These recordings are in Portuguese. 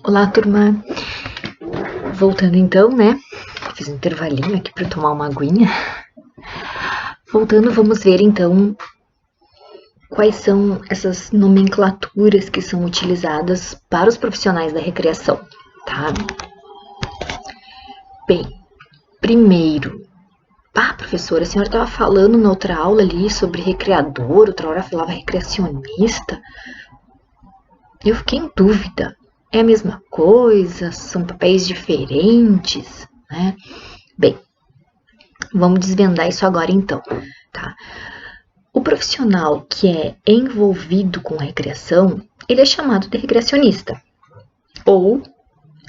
Olá, turma. Voltando então, né? Fiz um intervalinho aqui para tomar uma aguinha. Voltando, vamos ver então quais são essas nomenclaturas que são utilizadas para os profissionais da recreação, tá? Bem, primeiro, professora, a senhora estava falando na outra aula ali sobre recreador, outra hora falava recreacionista. Eu fiquei em dúvida. É a mesma coisa? São papéis diferentes, né? Bem, vamos desvendar isso agora então, tá? O profissional que é envolvido com recreação, ele é chamado de recreacionista ou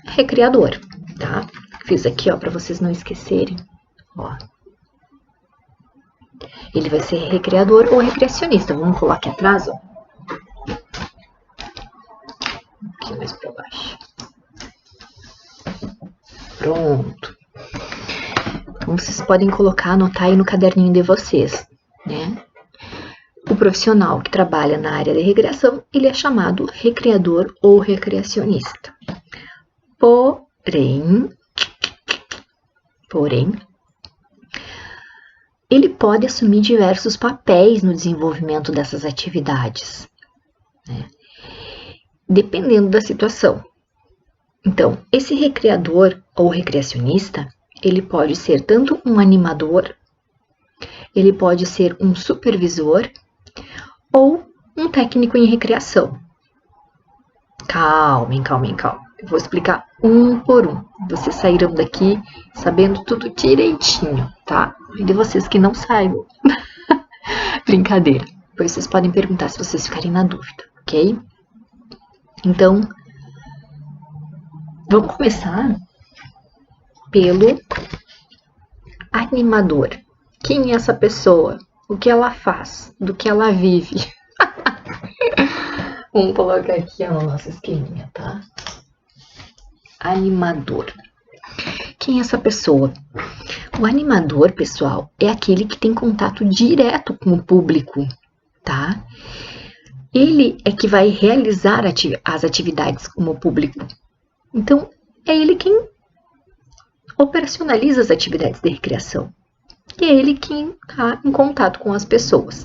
recreador, tá? Fiz aqui, ó, para vocês não esquecerem, ó. Ele vai ser recreador ou recreacionista. Vamos colar aqui atrás, ó. Aqui mais para baixo. Pronto. Então, vocês podem anotar aí no caderninho de vocês, né? O profissional que trabalha na área de recreação, ele é chamado recreador ou recreacionista. Porém, ele pode assumir diversos papéis no desenvolvimento dessas atividades, né? Dependendo da situação. Então, esse recreador ou recreacionista, ele pode ser tanto um animador, ele pode ser um supervisor ou um técnico em recreação. Calmem. Eu vou explicar um por um. Vocês saíram daqui sabendo tudo direitinho, tá? E de vocês que não saibam. Brincadeira. Depois vocês podem perguntar se vocês ficarem na dúvida, ok? Então, vamos começar pelo animador. Quem é essa pessoa? O que ela faz? Do que ela vive? Vamos colocar aqui a nossa esqueminha, tá? Animador. Quem é essa pessoa? O animador, pessoal, é aquele que tem contato direto com o público, tá? Ele é que vai realizar as atividades com o público. Então, é ele quem operacionaliza as atividades de recreação. E é ele quem está em contato com as pessoas.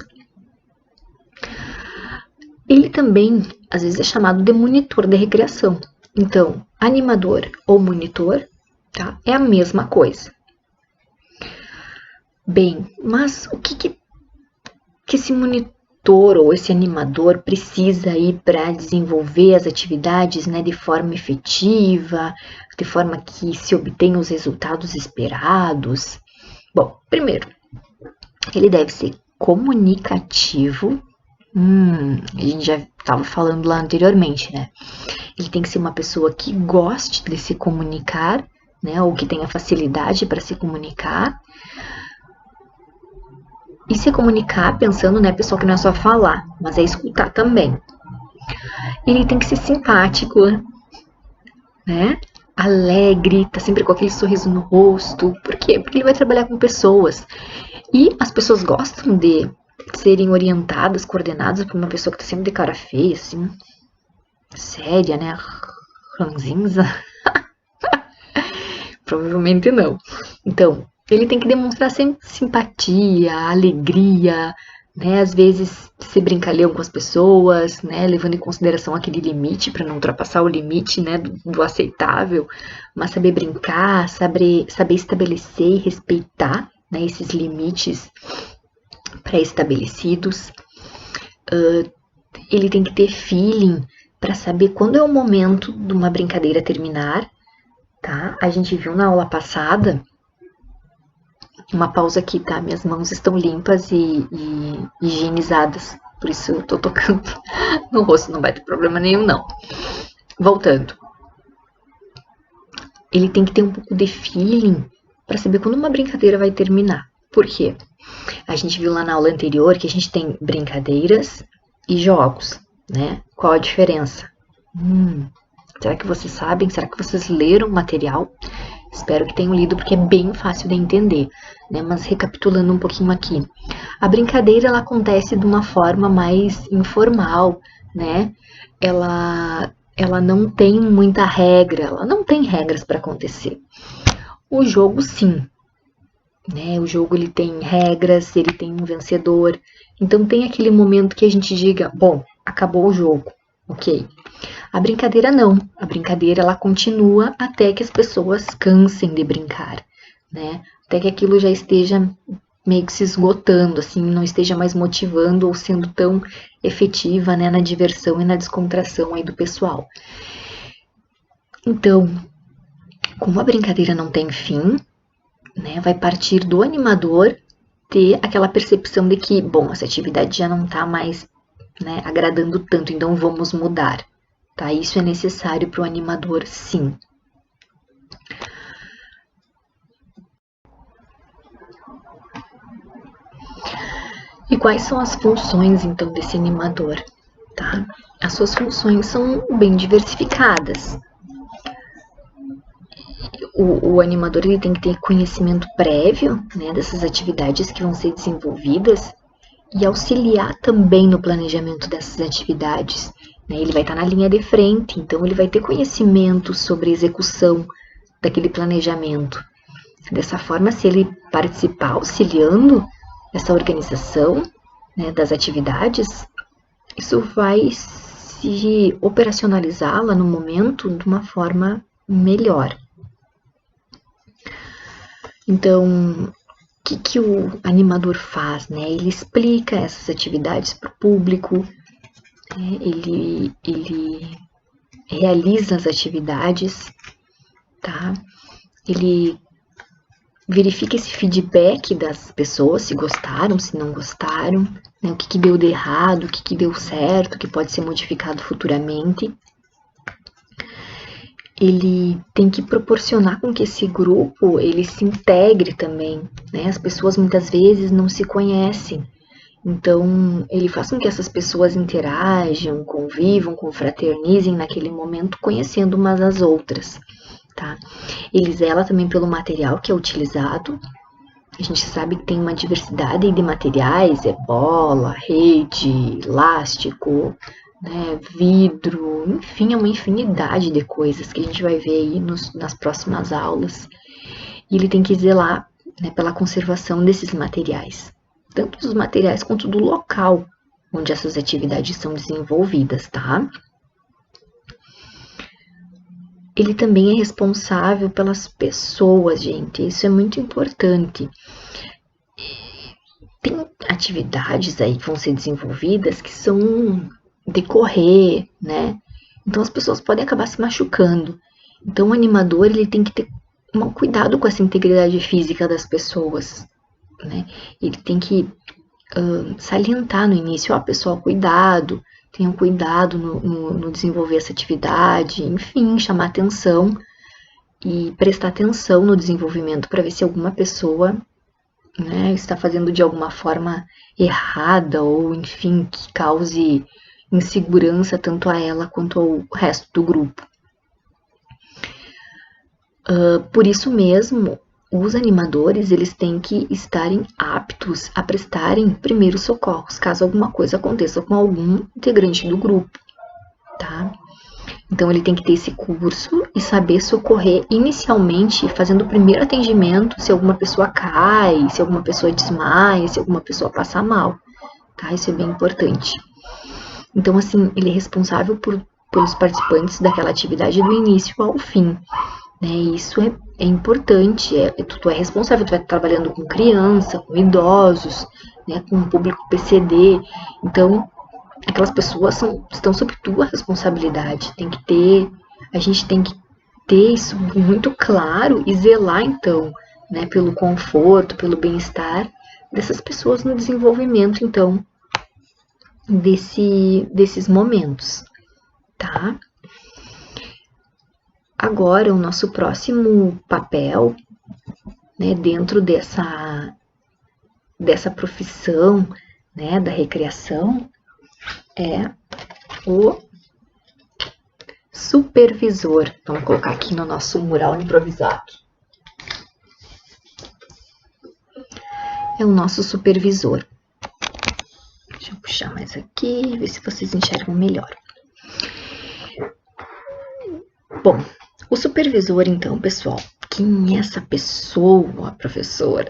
Ele também, às vezes, é chamado de monitor de recreação. Então, animador ou monitor, tá? É a mesma coisa. Bem, mas o que esse monitor ou esse animador precisa aí para desenvolver as atividades, né, de forma efetiva, de forma que se obtenham os resultados esperados? Bom, primeiro, ele deve ser comunicativo. A gente já estava falando lá anteriormente, né? Ele tem que ser uma pessoa que goste de se comunicar, né, ou que tenha facilidade para se comunicar. E se comunicar pensando, né, pessoal, que não é só falar, mas é escutar também. Ele tem que ser simpático, né? Alegre, tá sempre com aquele sorriso no rosto. Por quê? Porque ele vai trabalhar com pessoas. E as pessoas gostam de serem orientadas, coordenadas por uma pessoa que tá sempre de cara feia, assim, séria, né? Ranzinza. Provavelmente não. Então, ele tem que demonstrar sempre simpatia, alegria, né? Às vezes ser brincalhão com as pessoas, né? Levando em consideração aquele limite para não ultrapassar o limite, né, do aceitável, mas saber brincar, saber estabelecer e respeitar, né, esses limites pré-estabelecidos. Ele tem que ter feeling para saber quando é o momento de uma brincadeira terminar, tá? A gente viu na aula passada. Uma pausa aqui, tá? Minhas mãos estão limpas e higienizadas. Por isso eu tô tocando no rosto. Não vai ter problema nenhum, não. Voltando. Ele tem que ter um pouco de feeling para saber quando uma brincadeira vai terminar. Por quê? A gente viu lá na aula anterior que a gente tem brincadeiras e jogos, né? Qual a diferença? Será que vocês sabem? Será que vocês leram o material? Espero que tenham lido, porque é bem fácil de entender, né? Mas recapitulando um pouquinho aqui. A brincadeira, ela acontece de uma forma mais informal, né? Ela ela não tem muita regra, ela não tem regras para acontecer. O jogo, sim, né? O jogo ele tem regras, ele tem um vencedor. Então tem aquele momento que a gente diga, bom, acabou o jogo, ok. A brincadeira não, a brincadeira ela continua até que as pessoas cansem de brincar, né? Até que aquilo já esteja meio que se esgotando, assim, não esteja mais motivando ou sendo tão efetiva, né, na diversão e na descontração aí do pessoal. Então, como a brincadeira não tem fim, né, vai partir do animador ter aquela percepção de que, bom, essa atividade já não está mais, né, agradando tanto, então vamos mudar. Tá? Isso é necessário para o animador, sim. E quais são as funções, então, desse animador? Tá? As suas funções são bem diversificadas. O animador ele tem que ter conhecimento prévio, né, dessas atividades que vão ser desenvolvidas e auxiliar também no planejamento dessas atividades. Né? Ele vai estar na linha de frente, então ele vai ter conhecimento sobre a execução daquele planejamento. Dessa forma, se ele participar auxiliando essa organização, né, das atividades, isso vai se operacionalizar lá no momento de uma forma melhor. Então, o que o animador faz? Né? Ele explica essas atividades para o público, né? ele realiza as atividades, tá? Ele verifica esse feedback das pessoas, se gostaram, se não gostaram, né? O que deu de errado, o que deu certo, que pode ser modificado futuramente. Ele tem que proporcionar com que esse grupo ele se integre também, né? As pessoas muitas vezes não se conhecem, então ele faz com que essas pessoas interajam, convivam, confraternizem naquele momento, conhecendo umas às outras, tá? Ele zela também pelo material que é utilizado. A gente sabe que tem uma diversidade de materiais, bola, rede, elástico, né, vidro, enfim, é uma infinidade de coisas que a gente vai ver aí nas próximas aulas. E ele tem que zelar, né, pela conservação desses materiais, tanto dos materiais quanto do local onde essas atividades são desenvolvidas, tá? Ele também é responsável pelas pessoas, gente, isso é muito importante. Tem atividades aí que vão ser desenvolvidas que são de correr, né? Então as pessoas podem acabar se machucando. Então o animador ele tem que ter um cuidado com essa integridade física das pessoas, né? Ele tem que salientar no início, ó, pessoal, cuidado, tenham cuidado no desenvolver essa atividade, enfim, chamar atenção e prestar atenção no desenvolvimento para ver se alguma pessoa, né, está fazendo de alguma forma errada ou, enfim, que cause insegurança tanto a ela quanto ao resto do grupo. Por isso mesmo, os animadores eles têm que estarem aptos a prestarem primeiros socorros, caso alguma coisa aconteça com algum integrante do grupo, tá? Então ele tem que ter esse curso e saber socorrer inicialmente, fazendo o primeiro atendimento, se alguma pessoa cai, se alguma pessoa desmaia, se alguma pessoa passa mal, tá? Isso é bem importante. Então, assim, ele é responsável pelos participantes daquela atividade do início ao fim. Né? Isso é importante, tu é responsável, tu vai trabalhando com criança, com idosos, né? Com o público PCD, então aquelas pessoas estão sob tua responsabilidade, a gente tem que ter isso muito claro e zelar então, né, pelo conforto, pelo bem-estar dessas pessoas no desenvolvimento então desses momentos, tá? Agora o nosso próximo papel, né, dentro dessa profissão, né, da recreação é o supervisor. Vamos colocar aqui no nosso mural improvisado. É o nosso supervisor. Deixa eu puxar mais aqui, ver se vocês enxergam melhor. Bom, o supervisor, então, pessoal, quem é essa pessoa, professora?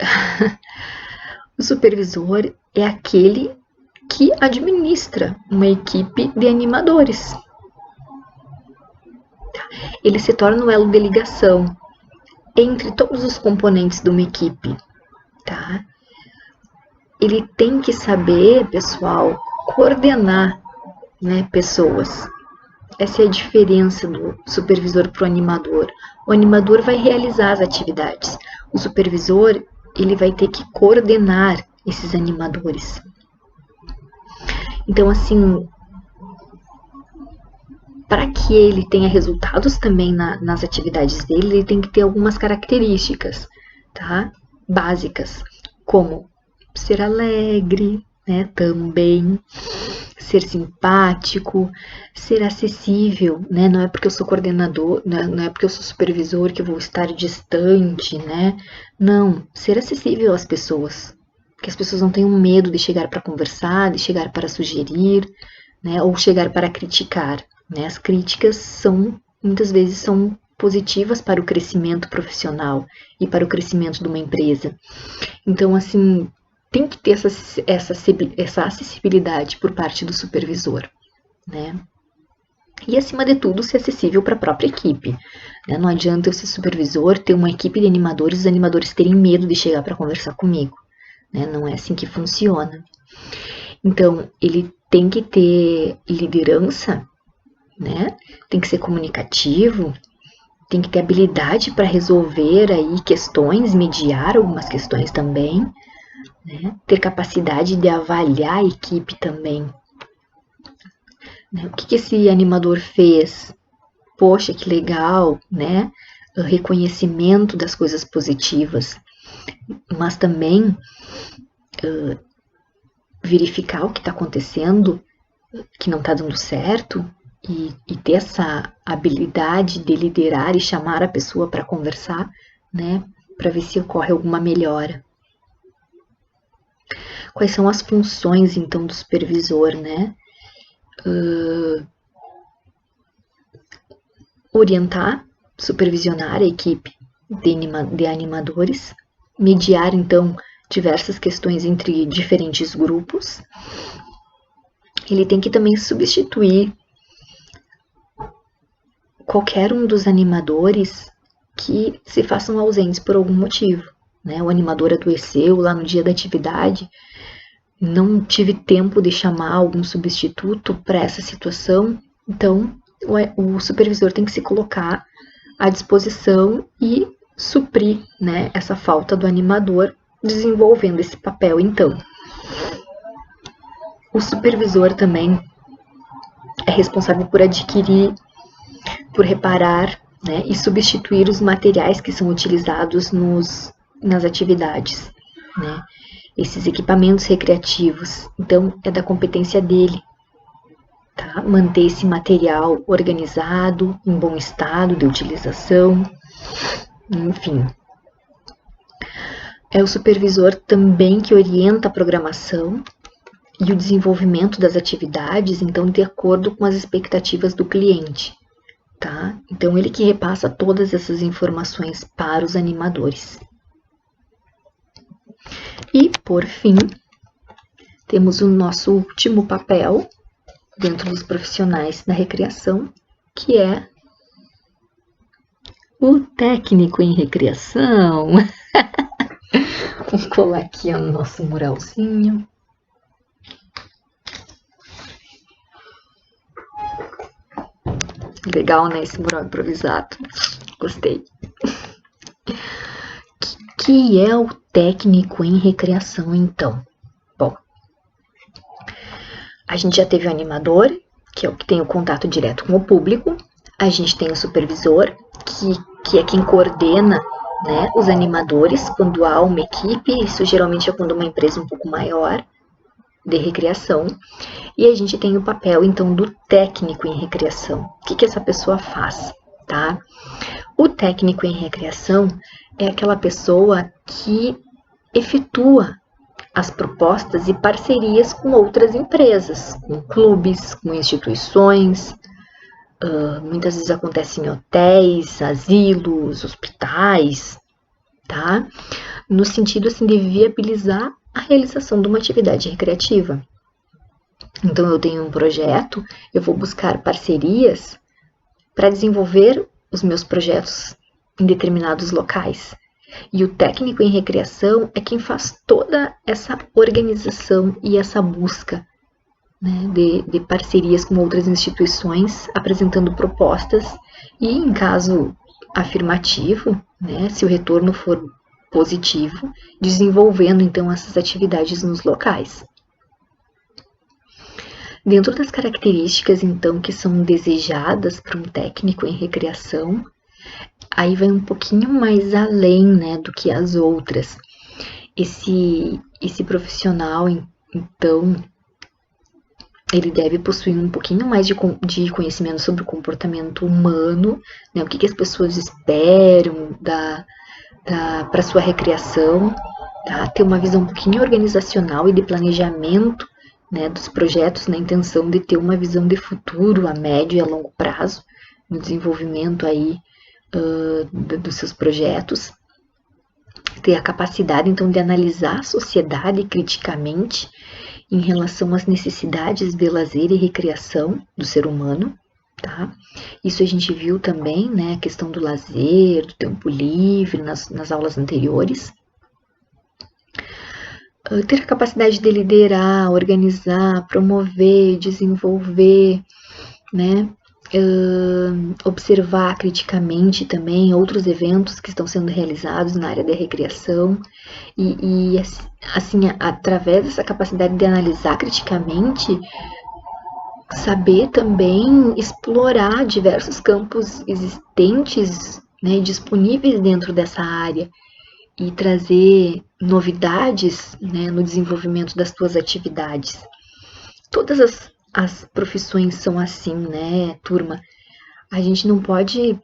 O supervisor é aquele que administra uma equipe de animadores. Ele se torna um elo de ligação entre todos os componentes de uma equipe, tá? Ele tem que saber, pessoal, coordenar, né, pessoas. Essa é a diferença do supervisor para o animador. O animador vai realizar as atividades. O supervisor, ele vai ter que coordenar esses animadores. Então, assim, para que ele tenha resultados também nas atividades dele, ele tem que ter algumas características, tá? Básicas, como ser alegre, né, também, ser simpático, ser acessível, né? Não é porque eu sou coordenador, não é porque eu sou supervisor que eu vou estar distante, né? Não, ser acessível às pessoas, que as pessoas não tenham medo de chegar para conversar, de chegar para sugerir, né? Ou chegar para criticar, né? As críticas muitas vezes são positivas para o crescimento profissional e para o crescimento de uma empresa. Então, assim, tem que ter essa acessibilidade por parte do supervisor, né? E, acima de tudo, ser acessível para a própria equipe, né? Não adianta eu ser supervisor, ter uma equipe de animadores, os animadores terem medo de chegar para conversar comigo, né? Não é assim que funciona. Então, ele tem que ter liderança, né? Tem que ser comunicativo, tem que ter habilidade para resolver aí questões, mediar algumas questões também, né? Ter capacidade de avaliar a equipe também. Né? O que esse animador fez? Poxa, que legal, né? O reconhecimento das coisas positivas, mas também verificar o que está acontecendo, que não está dando certo, e ter essa habilidade de liderar e chamar a pessoa para conversar, né? Para ver se ocorre alguma melhora. Quais são as funções, então, do supervisor, né? Orientar, supervisionar a equipe de animadores, mediar, então, diversas questões entre diferentes grupos. Ele tem que também substituir qualquer um dos animadores que se façam ausentes por algum motivo, né? O animador adoeceu lá no dia da atividade, não tive tempo de chamar algum substituto para essa situação, então o supervisor tem que se colocar à disposição e suprir, né, essa falta do animador, desenvolvendo esse papel, então. O supervisor também é responsável por adquirir, por reparar, né, e substituir os materiais que são utilizados nas atividades, né? Esses equipamentos recreativos, então é da competência dele, tá? Manter esse material organizado, em bom estado de utilização, enfim. É o supervisor também que orienta a programação e o desenvolvimento das atividades, então, de acordo com as expectativas do cliente, tá? Então, ele que repassa todas essas informações para os animadores. E, por fim, temos o nosso último papel dentro dos profissionais da recreação, que é o técnico em recreação. Vamos colar aqui o nosso muralzinho. Legal, né, esse mural improvisado. Gostei. Que é o técnico em recreação, então? Bom, a gente já teve o animador, que é o que tem o contato direto com o público. A gente tem o supervisor, que é quem coordena, né, os animadores quando há uma equipe. Isso geralmente é quando uma empresa um pouco maior de recreação. E a gente tem o papel, então, do técnico em recreação. O que essa pessoa faz, tá? O técnico em recreação é aquela pessoa que efetua as propostas e parcerias com outras empresas, com clubes, com instituições, muitas vezes acontece em hotéis, asilos, hospitais, tá? No sentido assim de viabilizar a realização de uma atividade recreativa. Então eu tenho um projeto, eu vou buscar parcerias para desenvolver os meus projetos em determinados locais. E o técnico em recreação é quem faz toda essa organização e essa busca, né, de parcerias com outras instituições, apresentando propostas e, em caso afirmativo, né, se o retorno for positivo, desenvolvendo então essas atividades nos locais. Dentro das características então que são desejadas para um técnico em recreação, aí vai um pouquinho mais além, né, do que as outras. Esse profissional, então, ele deve possuir um pouquinho mais de conhecimento sobre o comportamento humano, né, o que as pessoas esperam para sua recreação, tá? Ter uma visão um pouquinho organizacional e de planejamento, né, dos projetos, na intenção de ter uma visão de futuro a médio e a longo prazo, no desenvolvimento aí dos seus projetos, ter a capacidade então de analisar a sociedade criticamente em relação às necessidades de lazer e recreação do ser humano, tá? Isso a gente viu também, né, a questão do lazer, do tempo livre nas aulas anteriores. Ter a capacidade de liderar, organizar, promover, desenvolver, né? Observar criticamente também outros eventos que estão sendo realizados na área da recreação e assim, através dessa capacidade de analisar criticamente, saber também explorar diversos campos existentes, né, disponíveis dentro dessa área e trazer novidades, né, no desenvolvimento das tuas atividades. Todas as profissões são assim, né, turma? A gente não pode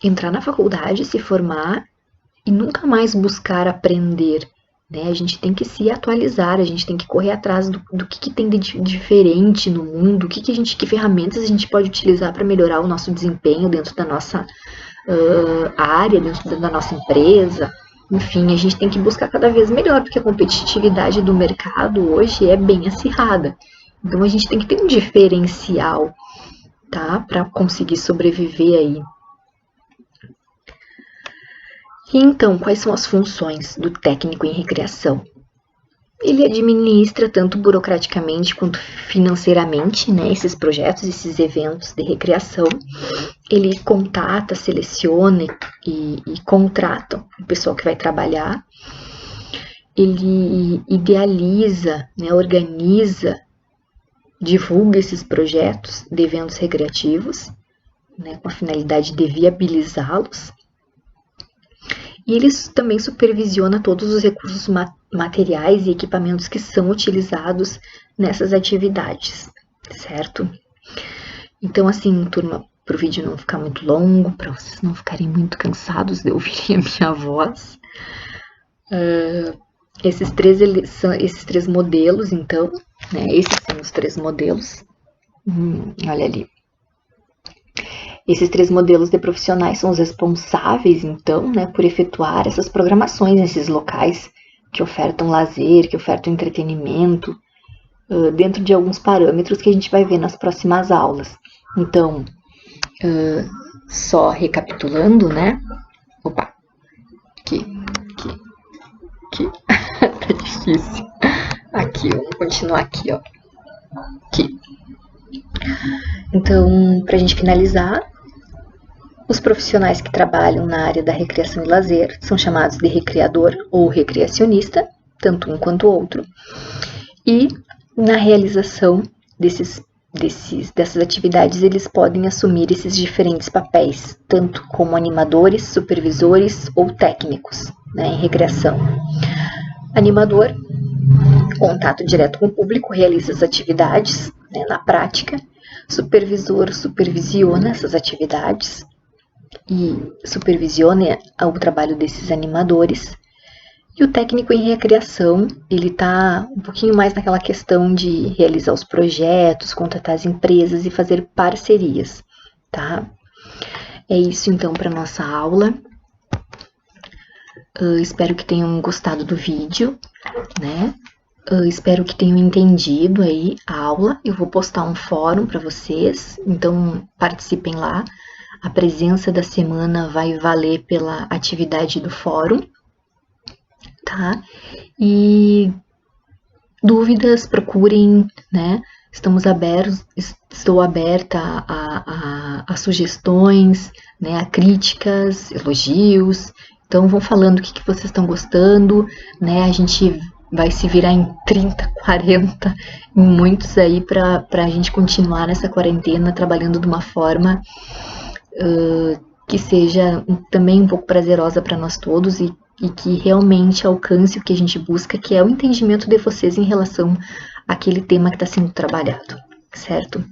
entrar na faculdade, se formar e nunca mais buscar aprender, né? A gente tem que se atualizar, a gente tem que correr atrás do que tem de diferente no mundo, que ferramentas a gente pode utilizar para melhorar o nosso desempenho dentro da nossa área, dentro da nossa empresa. Enfim, a gente tem que buscar cada vez melhor, porque a competitividade do mercado hoje é bem acirrada. Então, a gente tem que ter um diferencial, tá? Para conseguir sobreviver aí. E então, quais são as funções do técnico em recreação? Ele administra tanto burocraticamente quanto financeiramente, né, esses projetos, esses eventos de recreação. Ele contata, seleciona e contrata o pessoal que vai trabalhar. Ele idealiza, né, organiza, divulga esses projetos de eventos recreativos, né, com a finalidade de viabilizá-los. E ele também supervisiona todos os recursos materiais e equipamentos que são utilizados nessas atividades, certo? Então, assim, turma, para o vídeo não ficar muito longo, para vocês não ficarem muito cansados de ouvir a minha voz, esses três modelos, então, né, esses são os 3 modelos. Olha ali. Esses 3 modelos de profissionais são os responsáveis, então, né, por efetuar essas programações nesses locais que ofertam lazer, que ofertam entretenimento, dentro de alguns parâmetros que a gente vai ver nas próximas aulas. Então, só recapitulando, né? Opa, aqui. Tá difícil. Aqui, vamos continuar aqui, ó. Aqui. Então, pra gente finalizar, os profissionais que trabalham na área da recreação e lazer são chamados de recreador ou recreacionista, tanto um quanto o outro. E na realização dessas atividades, eles podem assumir esses diferentes papéis, tanto como animadores, supervisores ou técnicos, né, em recreação. Animador, contato direto com o público, realiza as atividades, né, na prática. Supervisor supervisiona essas atividades e supervisiona o trabalho desses animadores. E o técnico em recreação, ele está um pouquinho mais naquela questão de realizar os projetos, contratar as empresas e fazer parcerias, tá? É isso então para nossa aula. Espero que tenham gostado do vídeo, né? Espero que tenham entendido aí a aula. Eu vou postar um fórum para vocês, então participem lá. A presença da semana vai valer pela atividade do fórum, tá? E dúvidas, procurem, né? Estamos abertos, estou aberta a sugestões, né? A críticas, elogios. Então vão falando o que vocês estão gostando, né? A gente vai se virar em 30, 40, em muitos aí para a gente continuar nessa quarentena trabalhando de uma forma que seja também um pouco prazerosa para nós todos e que realmente alcance o que a gente busca, que é o entendimento de vocês em relação àquele tema que está sendo trabalhado, certo?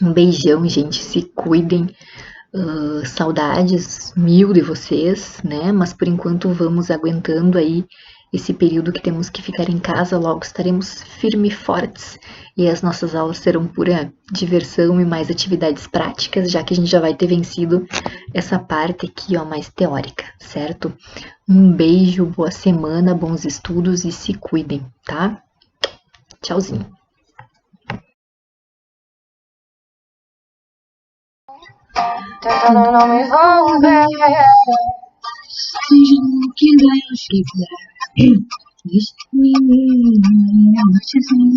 Um beijão, gente, se cuidem, saudades mil de vocês, né? Mas por enquanto vamos aguentando aí esse período que temos que ficar em casa, logo estaremos firmes e fortes e as nossas aulas serão pura diversão e mais atividades práticas, já que a gente já vai ter vencido essa parte aqui, ó, mais teórica, certo? Um beijo, boa semana, bons estudos e se cuidem, tá? Tchauzinho. Tentando não me envolver, seja o que Deus quiser. Deixe-me, deixe-me